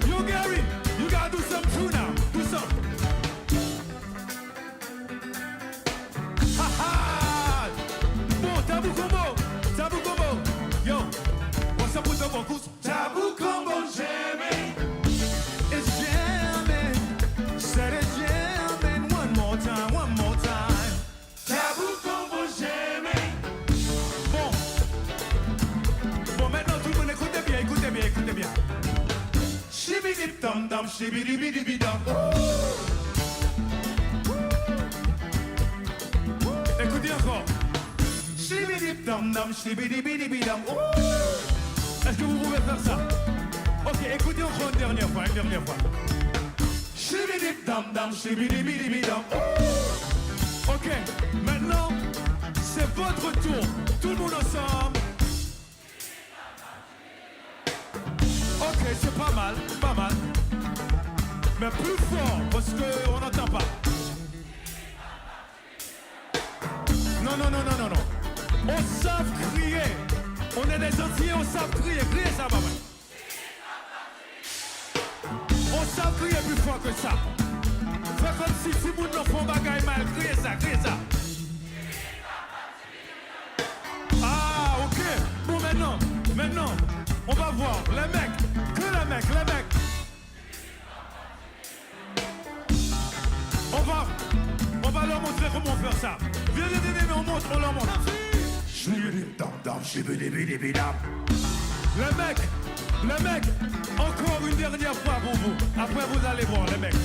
Yo, Gary, you gotta do some too now. Do some. Ha ha! Bon, Tabou Combo. Yo, what's up with the vocals? Tabou Combo jamming. It's jamming. Said it's jamming. One more time. Tabou Combo jamming. Bon, maintenant tout le monde écoutez bien. Shibidi dum dum, shibidi bidi dum. Écoutez encore. Shibidi dum dum, shibidi bidi dum. Est-ce que vous pouvez faire ça? Ok, écoutez encore une dernière fois. Shibidi dum dum, shibidi bidi dum. Ok, maintenant, c'est votre tour. Tout le monde ensemble. Ok, c'est pas mal. Mais plus fort, parce qu'on n'entend pas. Non. On savent crier. On est des Antillais, on savent crier. Criez ça, maman. On savent crier plus fort que ça. Fais comme si tout le monde ne font bagaille mal. Criez ça. Ah, ok. Bon, maintenant, on va voir les mecs. Les mecs. On va leur montrer comment faire ça. Viens, on leur montre. Les mecs, encore une dernière fois pour vous. Après, vous allez voir, les mecs.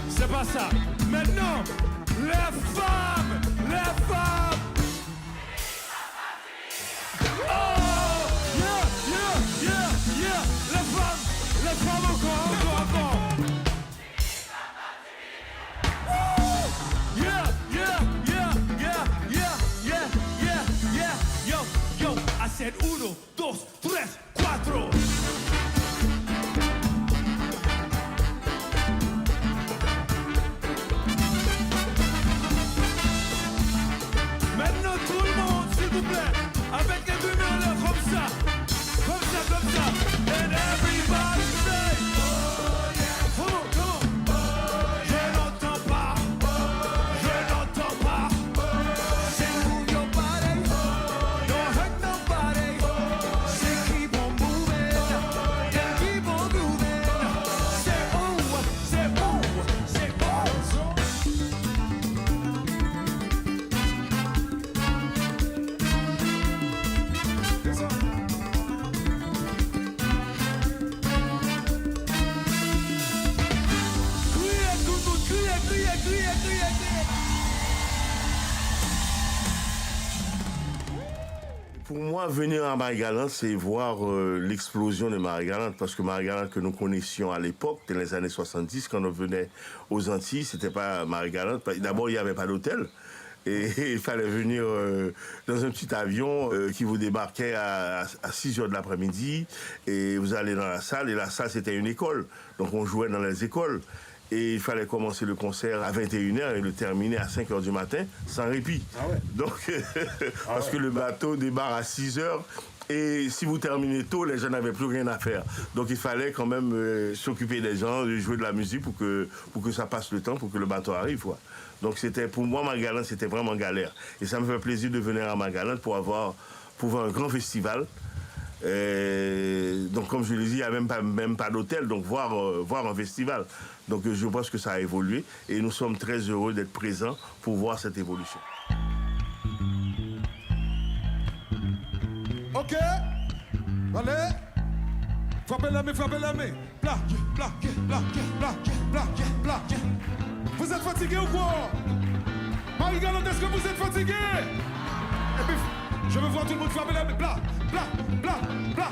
C'est pas ça. Maintenant, les femmes. Oh, yeah. Les femmes encore. Yo, I said 1, 2, 3, 4. Maintenant tout le monde, s'il vous plaît, avec les deux mains en l'air comme ça. And everybody say, oh yeah. Come on. Je n'entends pas. Say move your body. Don't hurt nobody. Say keep on moving. And keep on grooving. Say oh, say oh. Criez. Pour moi, venir à Marie-Galante, c'est voir l'explosion de Marie-Galante. Parce que Marie-Galante que nous connaissions à l'époque, dans les années 70, quand on venait aux Antilles, c'était pas Marie-Galante. D'abord, il n'y avait pas d'hôtel. Et il fallait venir dans un petit avion qui vous débarquait à 6 h de l'après-midi. Et vous allez dans la salle. Et la salle, c'était une école. Donc on jouait dans les écoles. Et il fallait commencer le concert à 21 h et le terminer à 5 h du matin, sans répit. Ah ouais. Donc, parce que le bateau débarre à 6 h. Et si vous terminez tôt, les gens n'avaient plus rien à faire. Donc il fallait quand même s'occuper des gens, de jouer de la musique pour que ça passe le temps, pour que le bateau arrive, quoi. Donc c'était, pour moi, Margalante, c'était vraiment galère. Et ça me fait plaisir de venir à Margalante pour voir un grand festival. Donc comme je l'ai dit, il n'y a même pas d'hôtel, donc voir un festival. Donc je pense que ça a évolué et nous sommes très heureux d'être présents pour voir cette évolution. Ok, allez, frappez la main, plaque, plaque, plaque, plaque, plaque, plaque. Vous êtes fatigué ou quoi? Marie-Galante, est-ce que vous êtes fatigué? Et puis, je veux voir tout le monde frapper la main, plaque, plaque, plaque, plaque.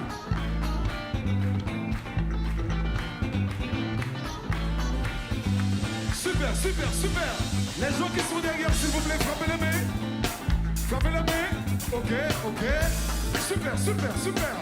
Super, super, super. Les gens qui sont derrière, s'il vous plaît, frappez les mains. Frappez les mains. Ok, ok. Super, super, super.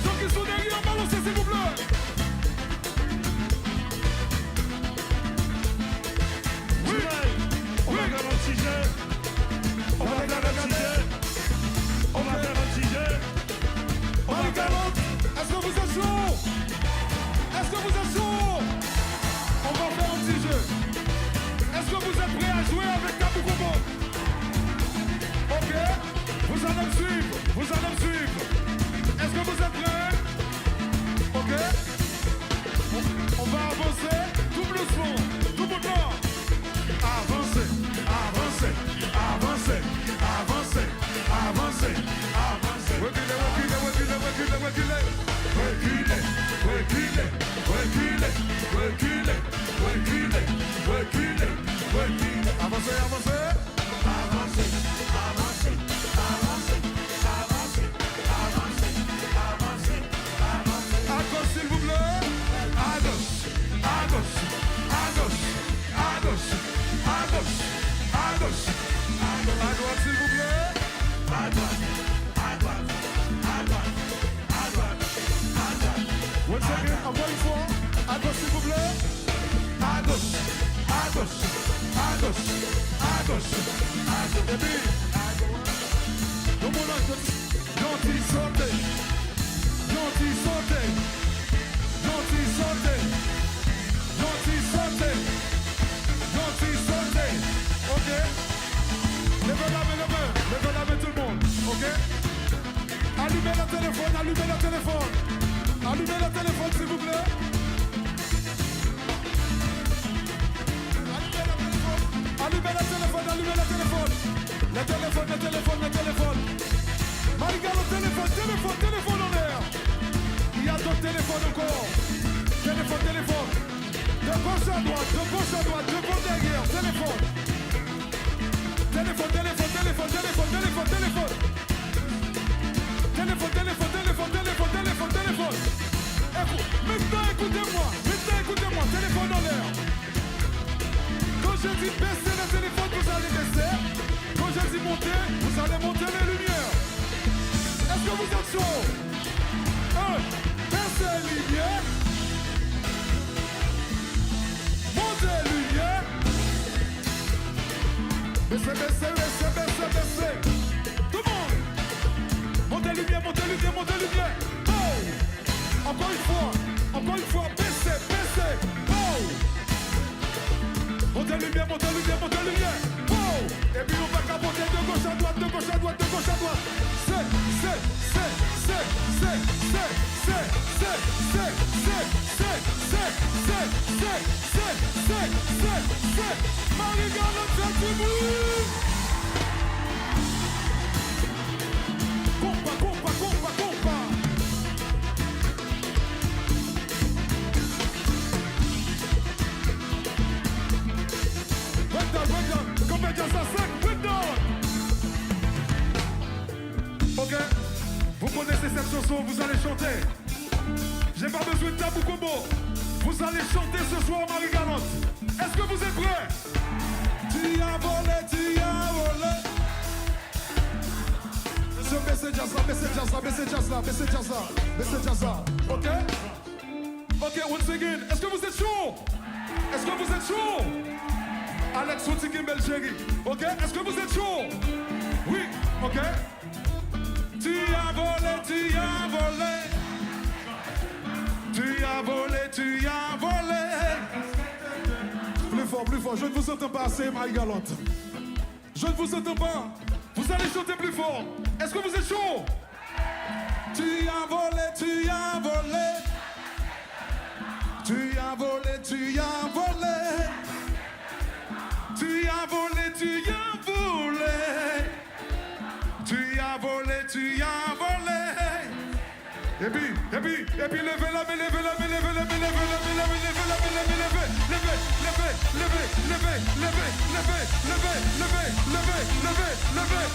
Les gens qui sont derrière, balancez s'il vous plaît. Oui. On va faire un petit jeu. On va faire un petit jeu. On va faire un petit jeu. Marie-Galante, est-ce que vous êtes chaud? Est-ce que vous êtes chaud? On va faire un petit jeu. Est-ce que vous êtes prêts à jouer avec Tabou Combo? Ok, vous allez me suivre, vous allez me suivre. Est-ce que vous êtes prêts? Ok, on va avancer tout doucement, tout le temps. Avancer, avancer, avancer, avancer, avancer, avancer. Reculez, reculez, reculez, reculez, reculez. Reculez, reculez, reculez, reculez, reculez, reculez, reculez. Avancez, avancez. Avancez, avancez, avancez, avancez, avancez, avancez, avancez. À gauche, s'il vous plaît. À gauche, à gauche, à gauche, à gauche, à gauche, à gauche, à droite, s'il vous plaît. À droite, à droite, à droite, à droite, à droite. Once again, encore une fois. À gauche, s'il vous plaît. À gauche, à gauche, à gauche, à gauche, à gauche. Et puis, le monde a gentil sauté, gentil sauté, gentil sauté, gentil sauté, gentil sauté. Ok? Levez la main tout le monde. Ok? Allumez le téléphone, allumez le téléphone. Allumez le téléphone s'il vous plaît. Allumez le téléphone, allumez le téléphone. Le téléphone, le téléphone, le téléphone. Marie-Galante, téléphone, téléphone, téléphone en l'air. Il y a d'autres téléphones encore. Téléphone, téléphone. De gauche à droite, de gauche à droite, devant derrière. Téléphone. Téléphone, téléphone, téléphone, téléphone, téléphone, téléphone. Téléphone, téléphone, téléphone, téléphone, téléphone, téléphone. Maintenant écoutez-moi, téléphone en l'air. Quand je dis baisser le téléphone, vous allez baisser. Quand je dis monter, vous allez monter les lumières. Est-ce que vous êtes chaud? Baissez les lumières. Montez les lumières. Baissez, baissez, baissez, baissez, baissez. Tout le monde. Montez les lumières, montez les lumières, montez les lumières. Oh. Encore une fois, baissez, baissez. Oh. Montez les lumières, montez les lumières, montez les lumières. Oh. Et puis on va capoter de gauche à droite, de gauche à droite, de gauche à droite. Marie-Galante, faites du bruit. Compa, compa, compa, compa. Breakdown, comédien ça sec, breakdown. Ok, vous connaissez cette chanson, vous allez chanter. J'ai pas besoin de Tabou Combo. Vous allez chanter ce soir Marie-Galante. Est-ce que vous êtes prêts? Tu as volé, tu as volé. Baissez jazz là, baissez jazz là, baissez jazz là, baissez jazz là, baissez jazz là. Ok? Ok, once again. Est-ce que vous êtes chaud? Est-ce que vous êtes chaud? Alex Soutikin Belchéri. Ok? Est-ce que vous êtes chaud? Oui, ok? Tu as volé, tu as volé. Tu as volé, tu as volé. Plus fort, je ne vous entends pas assez, Marie-Galante. Je ne vous entends pas. Vous allez chanter plus fort. Est-ce que vous êtes chaud? Tu as volé, tu as volé. Tu as volé, tu as volé. Tu as volé, tu as volé. Tu as volé, tu as volé. Et puis, levez la main, levez la main, levez la main, levez la main, levez la main, levez la main, levez, levez, levez, levez, levez, levez, levez, levez, levez, levez, levez.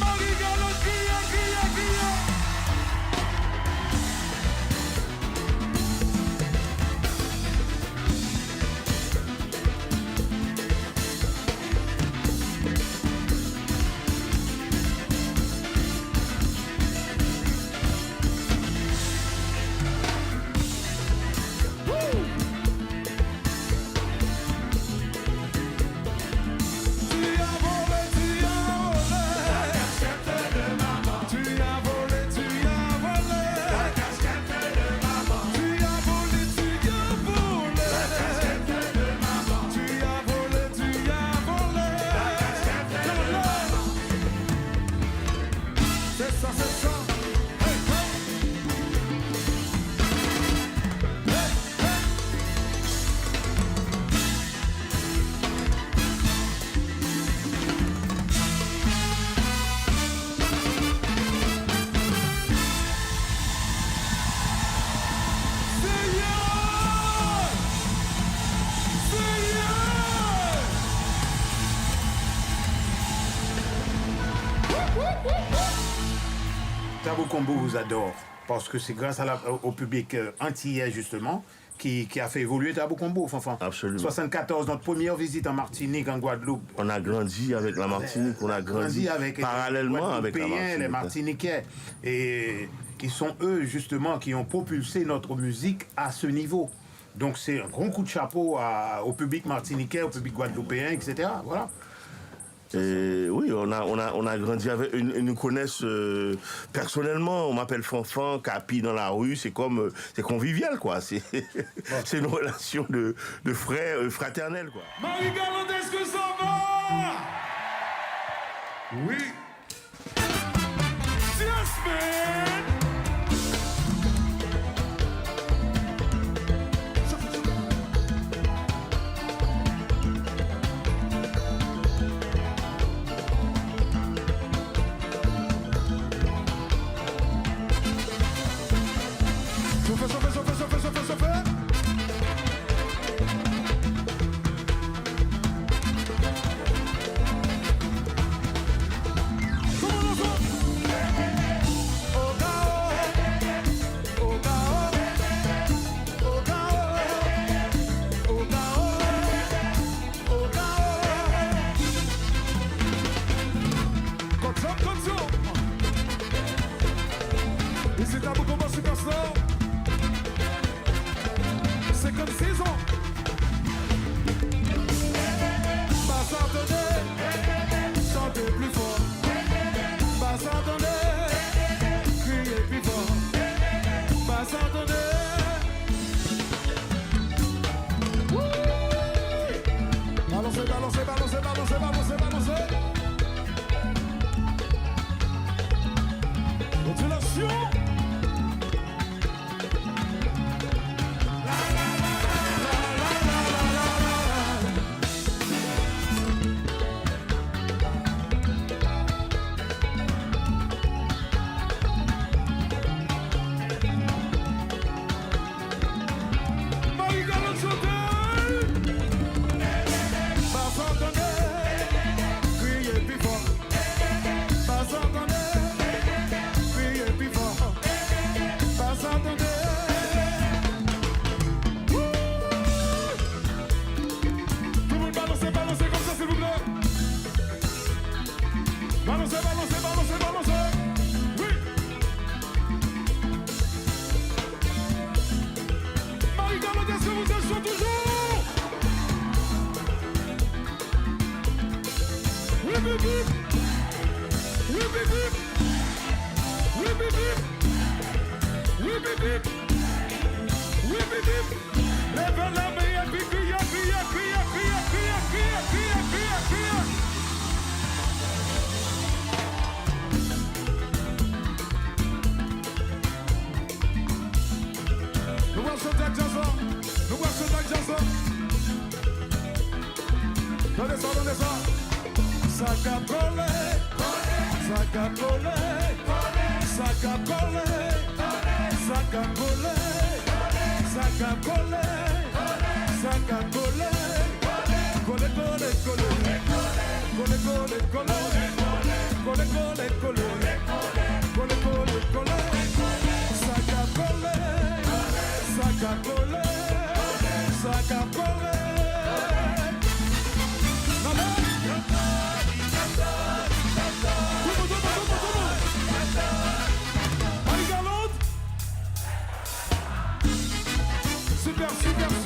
Marie-Galante, cria, cria, cria. ça, c'est ça. Hey, hey. Hey, hey. C'est yeah! C'est yeah! Tabou Combo vous adore parce que c'est grâce au public antillais justement qui a fait évoluer Tabou Combo, Fanfan. Absolument. 74, notre première visite en Martinique, en Guadeloupe. On a grandi avec la Martinique, on a grandi parallèlement avec la Martinique. Les Martiniquais. Et qui sont eux justement qui ont propulsé notre musique à ce niveau. Donc c'est un grand coup de chapeau au public martiniquais, au public guadeloupéen, etc. Voilà. Et oui, on a grandi avec. Ils nous connaissent personnellement. On m'appelle Fanfan, Capi dans la rue. C'est convivial, quoi. C'est une relation de frères fraternels, quoi. Marie-Galante, est-ce que ça va? Oui. Yes, man. Chauffez. Ici Tabou Combo Superstar. 56 ans. Pas s'entendez, chantez plus fort. Pas s'entendez, criez plus fort. Pas s'entendez. Balancez. Modulation. Marie-Galante chantez. Pas s'entendez, criez plus fort. Pas s'entendez, criez plus fort. Pas s'entendez. Tout le monde balancez comme ça s'il vous plaît. Balancez. Oui. Marie-Galante, est-ce que vous êtes chaud toujours? Oui, bip. Oui, bip. Oui, bip. Oui, bip. Oui, bip. Lève la main et puis crie. Nous voici Jack Johnson. Donnez ça. Sac à coller.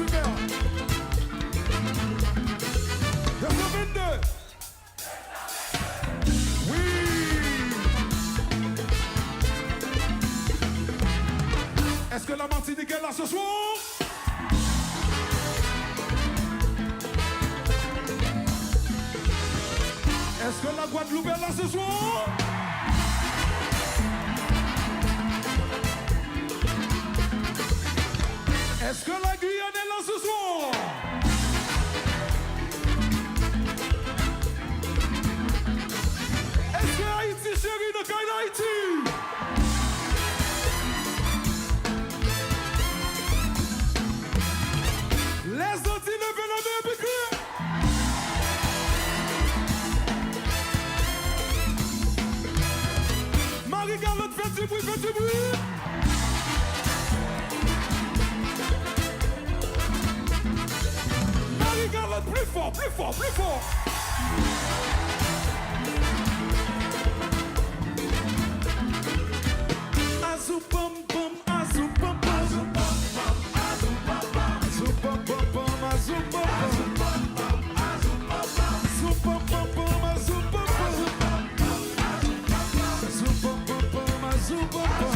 Super. Version 22. Oui. Est-ce que la Martinique est là ce soir? Est-ce que la Guadeloupe est là ce soir? Est-ce que la Guyane est là ce soir? Est-ce que Haïti chérie de Kaila Haïti? Les Antilles, levez la main et puis criez. Marie-Galante, faites du bruit, faites du bruit. Marie-Galante, plus fort, plus fort, plus fort. Azou pom pom, azou pom pom, azou pom pom, azou pom pom, azou pom pom pom, azou pom pom, azou pom pom, azou pom pom, azou pom pom, azou pom pom.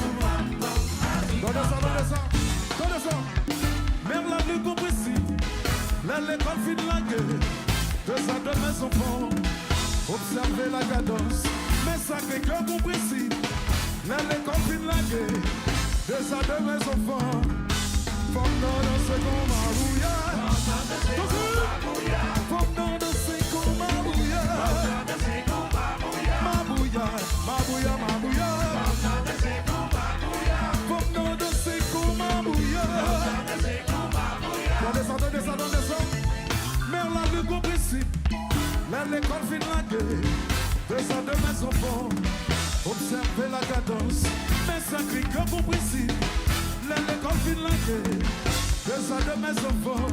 Donnez ça. Mère la nuit compressive, l'école fin de la guerre, deux à deux mes enfants, observez la cadence, mes sacrés cœurs compressifs. L'école fin de la guerre, deux à deux mes enfants, forme dans le second marouilla. Forme dans le second marouilla. Mabouya, mabouya, mabouya. Forme dans le second marouilla. Descends. Mère la lutte compressible, l'école fin de la guerre, deux à deux mes enfants. Observez la cadence, mes sacrés cœurs compressibles. L'école fin de la guerre, deux à deux mes enfants.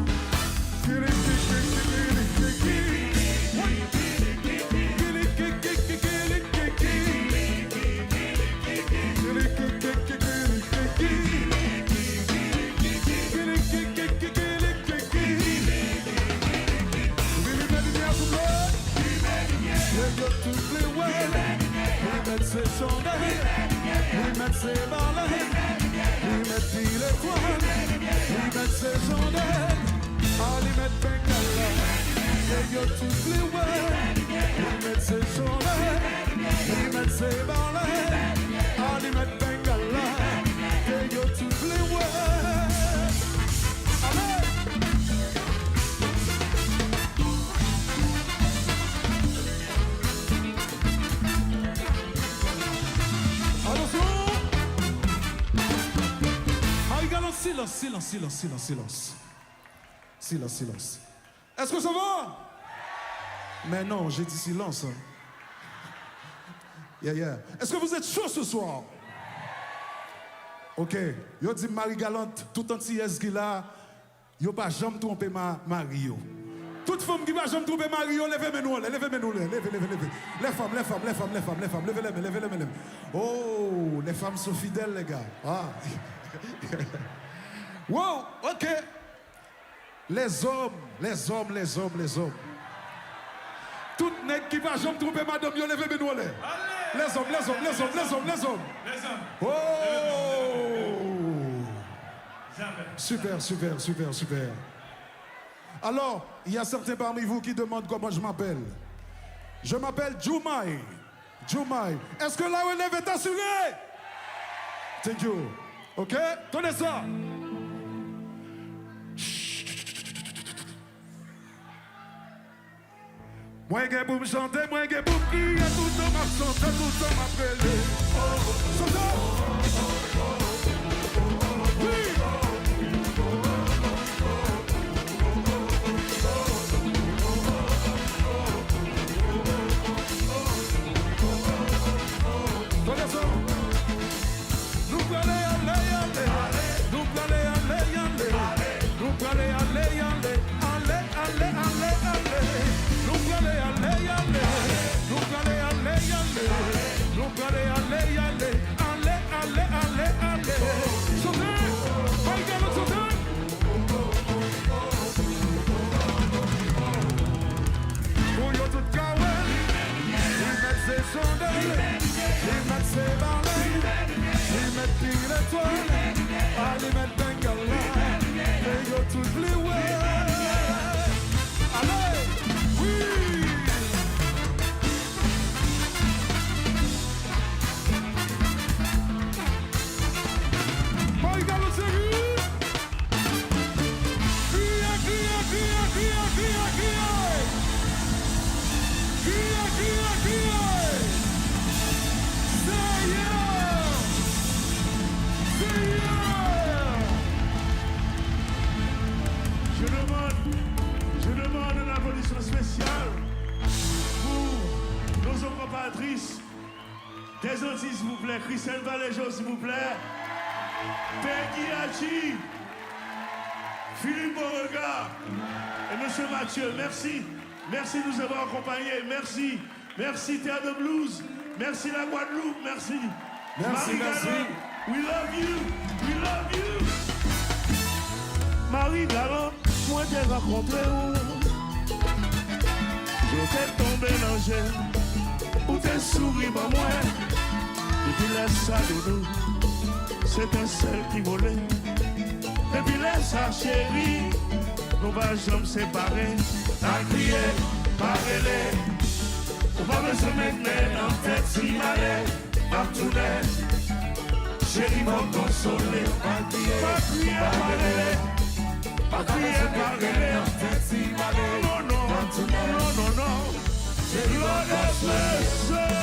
C'est son oui, mettre ses balais, oui, mettre les étoiles, oui, mettre ses chandelles, allez mettre Bengala, et yo toutes les ouais, oui, mettre ses chandelles, oui, mettre ses balais, allez mettre Bengala, et yo toutes les ouais. Allez! Silence. Est-ce que ça va? Mais non, j'ai dit silence. Yeah. Est-ce que vous êtes chaud ce soir? Ok. Yo dit Marie-Galante, tout antillaise qui là, yo pas jamais trompé Mario. Toute femme qui va jamais tromper Mario, levez-nous. Levez. Les femmes, levez les mains. Oh, les femmes sont fidèles, les gars. Ah. Wow, ok. Les hommes. Tout nèg qui va jamais tromper madame, yo levez nous les hommes. Oh. Super. Alors, il y a certains parmi vous qui demandent comment je m'appelle. Je m'appelle Djoumai. Est-ce que la relève est assurée? Thank you. Ok? Tenez ça. Moi, j'ai pour me chanter, moi, j'ai pour me crier, tout le temps m'a chanté, tout le temps m'a appelé. Allez, s'il vous plaît. Christelle Valéjo, s'il vous plaît. Peggy Hachi. Philippe Beauregard. Et Monsieur Mathieu, merci. Merci de nous avoir accompagnés. Merci. Merci Théâtre de Blues. Merci la Guadeloupe. Merci. Merci, merci. We love you. We love you. Marie Galante, moi t'ai rencontré où? Je t'ai tombé dans le jeu. Où t'es souri par moi. Depuis laisse ça doudou. C'est un seul qui volait. Depuis laisse ça chérie. Nous va jamais séparer. À crier, parler. On va me se mettre dans tête si malais. À tourner. Chérie, va me consoler. Pas crier, parler. Pas crier, parler. Non, non, non, non, non. Lord have mercy.